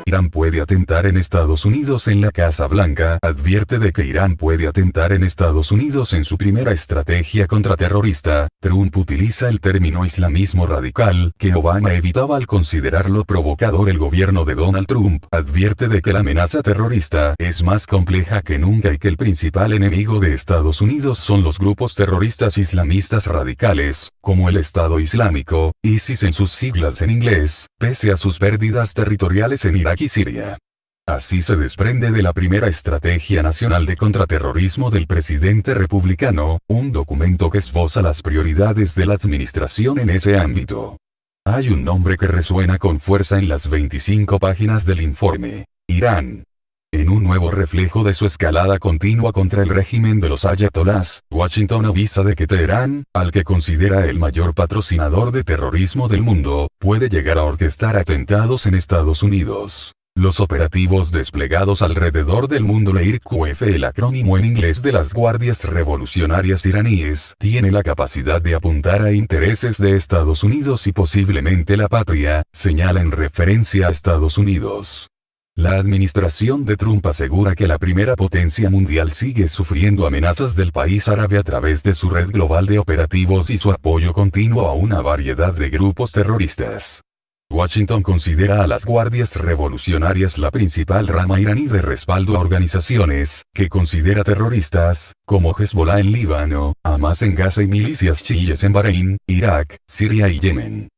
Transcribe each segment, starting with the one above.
Irán puede atentar en Estados Unidos. En la Casa Blanca advierte de que Irán puede atentar en Estados Unidos en su primera estrategia contraterrorista. Trump utiliza el término islamismo radical, que Obama evitaba al considerarlo provocador. El gobierno de Donald Trump advierte de que la amenaza terrorista es más compleja que nunca y que el principal enemigo de Estados Unidos son los grupos terroristas islamistas radicales, como el Estado Islámico, ISIS en sus siglas en inglés, pese a sus pérdidas territoriales en Irak y Siria. Así se desprende de la primera Estrategia Nacional de Contraterrorismo del presidente republicano, un documento que esboza las prioridades de la administración en ese ámbito. Hay un nombre que resuena con fuerza en las 25 páginas del informe: Irán. En un nuevo reflejo de su escalada continua contra el régimen de los ayatolás, Washington avisa de que Teherán, al que considera el mayor patrocinador de terrorismo del mundo, puede llegar a orquestar atentados en Estados Unidos. Los operativos desplegados alrededor del mundo, la IRQF, el acrónimo en inglés de las Guardias Revolucionarias Iraníes, tiene la capacidad de apuntar a intereses de Estados Unidos y posiblemente la patria, señala en referencia a Estados Unidos. La administración de Trump asegura que la primera potencia mundial sigue sufriendo amenazas del país árabe a través de su red global de operativos y su apoyo continuo a una variedad de grupos terroristas. Washington considera a las Guardias Revolucionarias la principal rama iraní de respaldo a organizaciones que considera terroristas, como Hezbollah en Líbano, Hamas en Gaza y milicias chiíes en Bahrein, Irak, Siria y Yemen.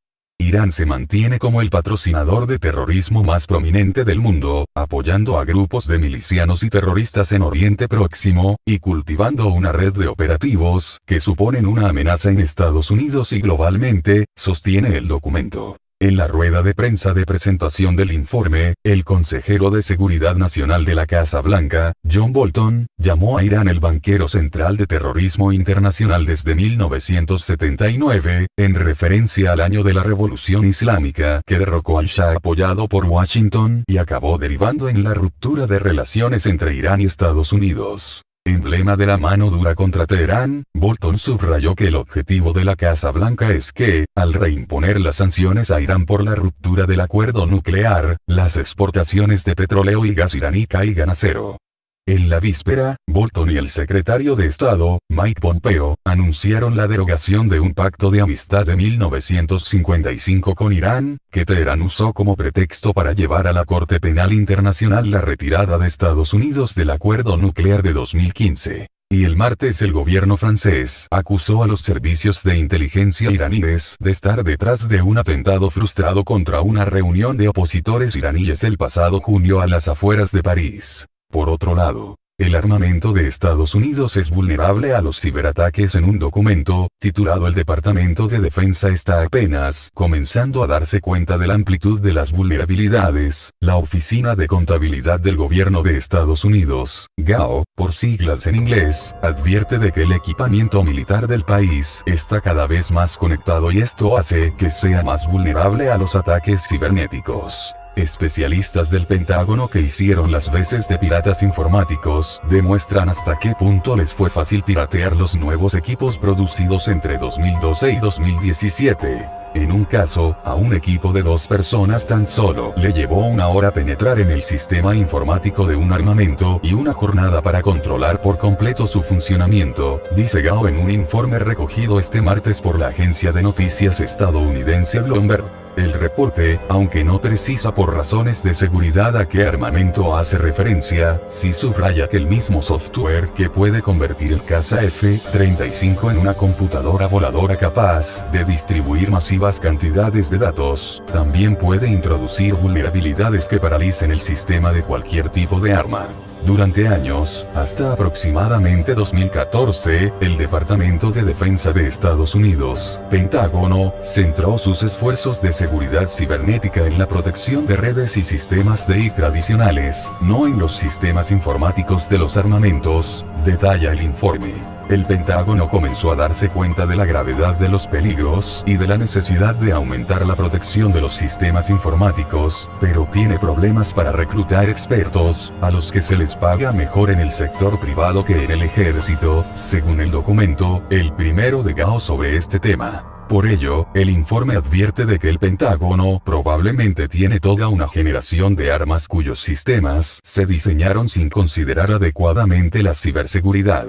Irán se mantiene como el patrocinador de terrorismo más prominente del mundo, apoyando a grupos de milicianos y terroristas en Oriente Próximo, y cultivando una red de operativos que suponen una amenaza en Estados Unidos y globalmente, sostiene el documento. En la rueda de prensa de presentación del informe, el consejero de Seguridad Nacional de la Casa Blanca, John Bolton, llamó a Irán el banquero central de terrorismo internacional desde 1979, en referencia al año de la Revolución Islámica que derrocó al Shah apoyado por Washington y acabó derivando en la ruptura de relaciones entre Irán y Estados Unidos. Emblema de la mano dura contra Teherán, Bolton subrayó que el objetivo de la Casa Blanca es que, al reimponer las sanciones a Irán por la ruptura del acuerdo nuclear, las exportaciones de petróleo y gas iraní caigan a cero. En la víspera, Bolton y el secretario de Estado, Mike Pompeo, anunciaron la derogación de un pacto de amistad de 1955 con Irán, que Teherán usó como pretexto para llevar a la Corte Penal Internacional la retirada de Estados Unidos del acuerdo nuclear de 2015. Y el martes el gobierno francés acusó a los servicios de inteligencia iraníes de estar detrás de un atentado frustrado contra una reunión de opositores iraníes el pasado junio a las afueras de París. Por otro lado, el armamento de Estados Unidos es vulnerable a los ciberataques. En un documento, titulado El Departamento de Defensa está apenas comenzando a darse cuenta de la amplitud de las vulnerabilidades, la Oficina de Contabilidad del Gobierno de Estados Unidos, GAO, por siglas en inglés, advierte de que el equipamiento militar del país está cada vez más conectado y esto hace que sea más vulnerable a los ataques cibernéticos. Especialistas del Pentágono que hicieron las veces de piratas informáticos demuestran hasta qué punto les fue fácil piratear los nuevos equipos producidos entre 2012 y 2017. En un caso, a un equipo de 2 personas tan solo le llevó 1 hora penetrar en el sistema informático de un armamento y 1 jornada para controlar por completo su funcionamiento, dice Gao en un informe recogido este martes por la agencia de noticias estadounidense Bloomberg. El reporte, aunque no precisa por razones de seguridad a qué armamento hace referencia, sí subraya que el mismo software que puede convertir el caza F-35 en una computadora voladora capaz de distribuir masivas cantidades de datos, también puede introducir vulnerabilidades que paralicen el sistema de cualquier tipo de arma. Durante años, hasta aproximadamente 2014, el Departamento de Defensa de Estados Unidos, Pentágono, centró sus esfuerzos de seguridad cibernética en la protección de redes y sistemas TI tradicionales, no en los sistemas informáticos de los armamentos, detalla el informe. El Pentágono comenzó a darse cuenta de la gravedad de los peligros y de la necesidad de aumentar la protección de los sistemas informáticos, pero tiene problemas para reclutar expertos, a los que se les paga mejor en el sector privado que en el ejército, según el documento, el primero de Gao sobre este tema. Por ello, el informe advierte de que el Pentágono probablemente tiene toda una generación de armas cuyos sistemas se diseñaron sin considerar adecuadamente la ciberseguridad.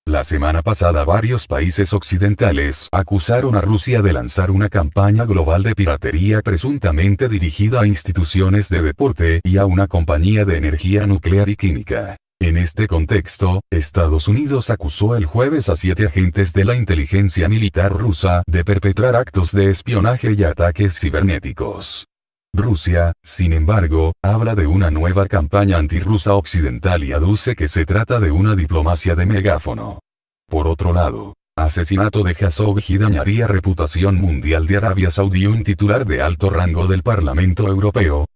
La semana pasada varios países occidentales acusaron a Rusia de lanzar una campaña global de piratería presuntamente dirigida a instituciones de deporte y a una compañía de energía nuclear y química. En este contexto, Estados Unidos acusó el jueves a 7 agentes de la inteligencia militar rusa de perpetrar actos de espionaje y ataques cibernéticos. Rusia, sin embargo, habla de una nueva campaña antirrusa occidental y aduce que se trata de una diplomacia de megáfono. Por otro lado, asesinato de Jashoggi dañaría reputación mundial de Arabia Saudí. Un titular de alto rango del Parlamento Europeo,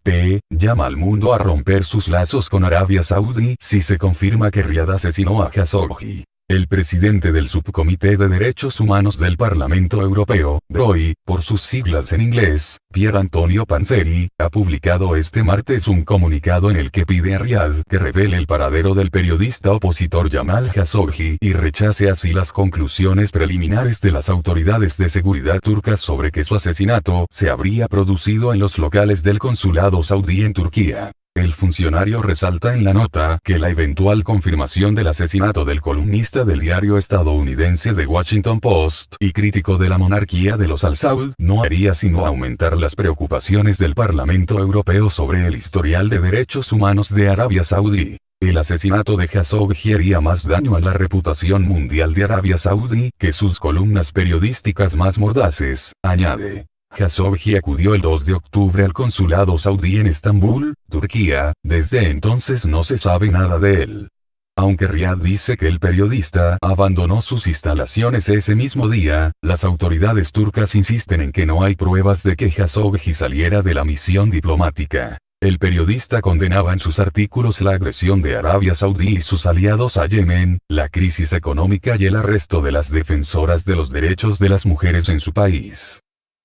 llama al mundo a romper sus lazos con Arabia Saudí si se confirma que Riad asesinó a Jashoggi. El presidente del Subcomité de Derechos Humanos del Parlamento Europeo, DROI, por sus siglas en inglés, Pier Antonio Panzeri, ha publicado este martes un comunicado en el que pide a Riad que revele el paradero del periodista opositor Jamal Jashoggi y rechace así las conclusiones preliminares de las autoridades de seguridad turcas sobre que su asesinato se habría producido en los locales del consulado saudí en Turquía. El funcionario resalta en la nota que la eventual confirmación del asesinato del columnista del diario estadounidense The Washington Post y crítico de la monarquía de los Al Saud no haría sino aumentar las preocupaciones del Parlamento Europeo sobre el historial de derechos humanos de Arabia Saudí. El asesinato de Jashoggi haría más daño a la reputación mundial de Arabia Saudí que sus columnas periodísticas más mordaces, añade. Jashoggi acudió el 2 de octubre al consulado saudí en Estambul, Turquía, desde entonces no se sabe nada de él. Aunque Riad dice que el periodista abandonó sus instalaciones ese mismo día, las autoridades turcas insisten en que no hay pruebas de que Jashoggi saliera de la misión diplomática. El periodista condenaba en sus artículos la agresión de Arabia Saudí y sus aliados a Yemen, la crisis económica y el arresto de las defensoras de los derechos de las mujeres en su país.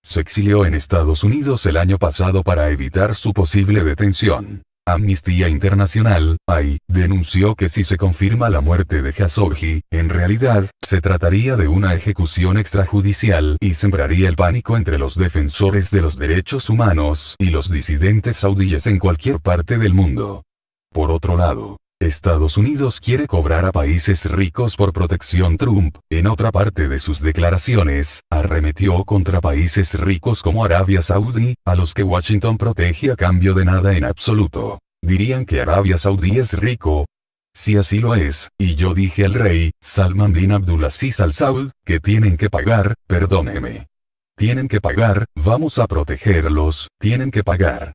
Se exilió en Estados Unidos el año pasado para evitar su posible detención. Amnistía Internacional, AI, denunció que si se confirma la muerte de Jashoggi, en realidad, se trataría de una ejecución extrajudicial y sembraría el pánico entre los defensores de los derechos humanos y los disidentes saudíes en cualquier parte del mundo. Por otro lado, Estados Unidos quiere cobrar a países ricos por protección. Trump, en otra parte de sus declaraciones, arremetió contra países ricos como Arabia Saudí, a los que Washington protege a cambio de nada en absoluto. ¿Dirían que Arabia Saudí es rico? Si así lo es, y yo dije al rey, Salman bin Abdulaziz Al Saud, que tienen que pagar, perdóneme. Tienen que pagar, vamos a protegerlos, tienen que pagar.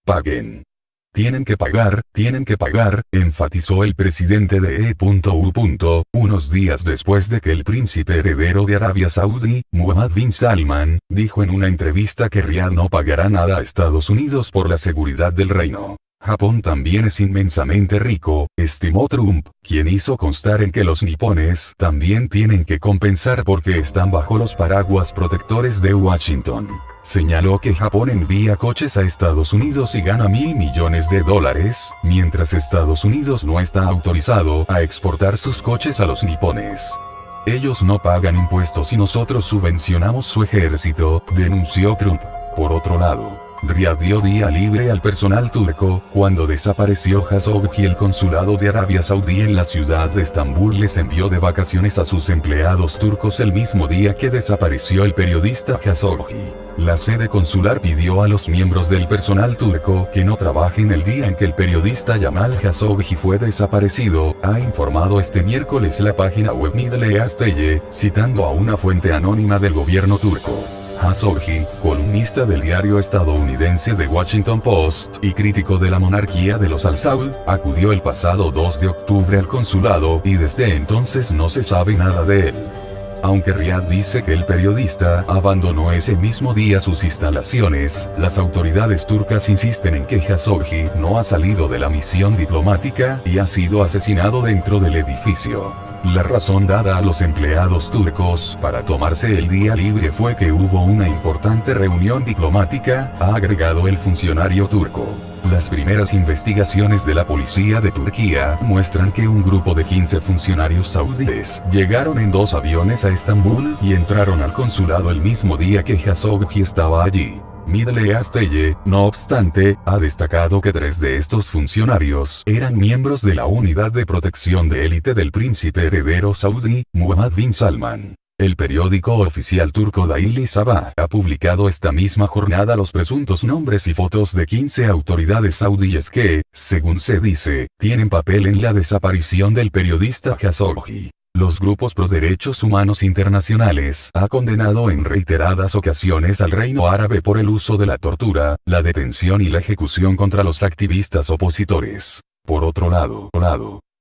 Paguen. Tienen que pagar, enfatizó el presidente de E.U. Unos días después de que el príncipe heredero de Arabia Saudí, Mohammed bin Salman, dijo en una entrevista que Riad no pagará nada a Estados Unidos por la seguridad del reino. Japón también es inmensamente rico, estimó Trump, quien hizo constar en que los nipones también tienen que compensar porque están bajo los paraguas protectores de Washington. Señaló que Japón envía coches a Estados Unidos y gana $1.000 millones, mientras Estados Unidos no está autorizado a exportar sus coches a los nipones. Ellos no pagan impuestos y nosotros subvencionamos su ejército, denunció Trump. Por otro lado, Riad dio día libre al personal turco. Cuando desapareció Jashoggi, el consulado de Arabia Saudí en la ciudad de Estambul les envió de vacaciones a sus empleados turcos el mismo día que desapareció el periodista Jashoggi. La sede consular pidió a los miembros del personal turco que no trabajen el día en que el periodista Jamal Jashoggi fue desaparecido, ha informado este miércoles la página web Middle East Eye, citando a una fuente anónima del gobierno turco. Jashoggi, columnista del diario estadounidense The Washington Post y crítico de la monarquía de los Al Saud, acudió el pasado 2 de octubre al consulado y desde entonces no se sabe nada de él. Aunque Riad dice que el periodista abandonó ese mismo día sus instalaciones, las autoridades turcas insisten en que Jashoggi no ha salido de la misión diplomática y ha sido asesinado dentro del edificio. La razón dada a los empleados turcos para tomarse el día libre fue que hubo una importante reunión diplomática, ha agregado el funcionario turco. Las primeras investigaciones de la policía de Turquía muestran que un grupo de 15 funcionarios saudíes llegaron en 2 aviones a Estambul y entraron al consulado el mismo día que Khashoggi estaba allí. Middle Astelle, no obstante, ha destacado que 3 de estos funcionarios eran miembros de la unidad de protección de élite del príncipe heredero saudí, Muhammad bin Salman. El periódico oficial turco Daily Sabah ha publicado esta misma jornada los presuntos nombres y fotos de 15 autoridades saudíes que, según se dice, tienen papel en la desaparición del periodista Khashoggi. Los grupos pro derechos humanos internacionales ha condenado en reiteradas ocasiones al Reino Árabe por el uso de la tortura, la detención y la ejecución contra los activistas opositores. Por otro lado,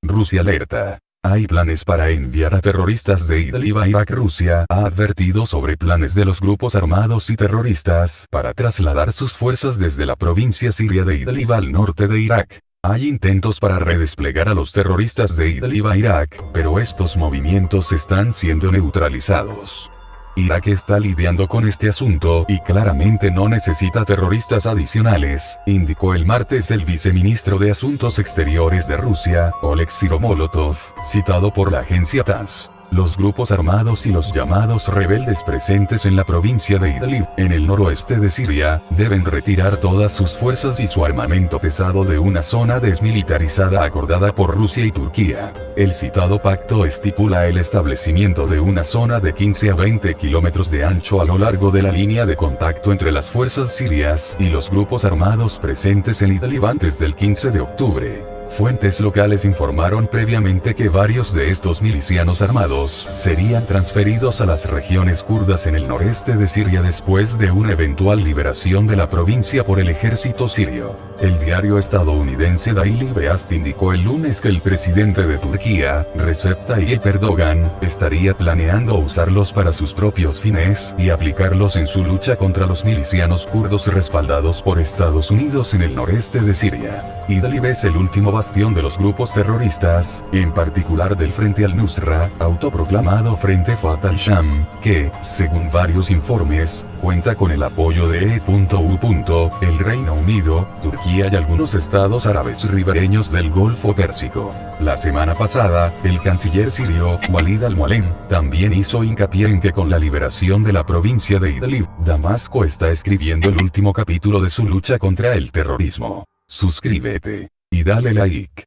Rusia alerta. Hay planes para enviar a terroristas de Idlib a Irak. Rusia ha advertido sobre planes de los grupos armados y terroristas para trasladar sus fuerzas desde la provincia siria de Idlib al norte de Irak. Hay intentos para redesplegar a los terroristas de Idlib a Irak, pero estos movimientos están siendo neutralizados. Irak está lidiando con este asunto y claramente no necesita terroristas adicionales, indicó el martes el viceministro de Asuntos Exteriores de Rusia, Oleksiy Molotov, citado por la agencia TASS. Los grupos armados y los llamados rebeldes presentes en la provincia de Idlib, en el noroeste de Siria, deben retirar todas sus fuerzas y su armamento pesado de una zona desmilitarizada acordada por Rusia y Turquía. El citado pacto estipula el establecimiento de una zona de 15 a 20 kilómetros de ancho a lo largo de la línea de contacto entre las fuerzas sirias y los grupos armados presentes en Idlib antes del 15 de octubre. Fuentes locales informaron previamente que varios de estos milicianos armados serían transferidos a las regiones kurdas en el noreste de Siria después de una eventual liberación de la provincia por el ejército sirio. El diario estadounidense Daily Beast indicó el lunes que el presidente de Turquía, Recep Tayyip Erdogan, estaría planeando usarlos para sus propios fines y aplicarlos en su lucha contra los milicianos kurdos respaldados por Estados Unidos en el noreste de Siria. Idlib es el último bastión de los grupos terroristas, en particular del Frente al-Nusra, autoproclamado Frente Fatah al-Sham, que, según varios informes, cuenta con el apoyo de E.U. el Reino Unido, Turquía y algunos estados árabes ribereños del Golfo Pérsico. La semana pasada, el canciller sirio, Walid al-Mualem, también hizo hincapié en que con la liberación de la provincia de Idlib, Damasco está escribiendo el último capítulo de su lucha contra el terrorismo. Suscríbete y dale like.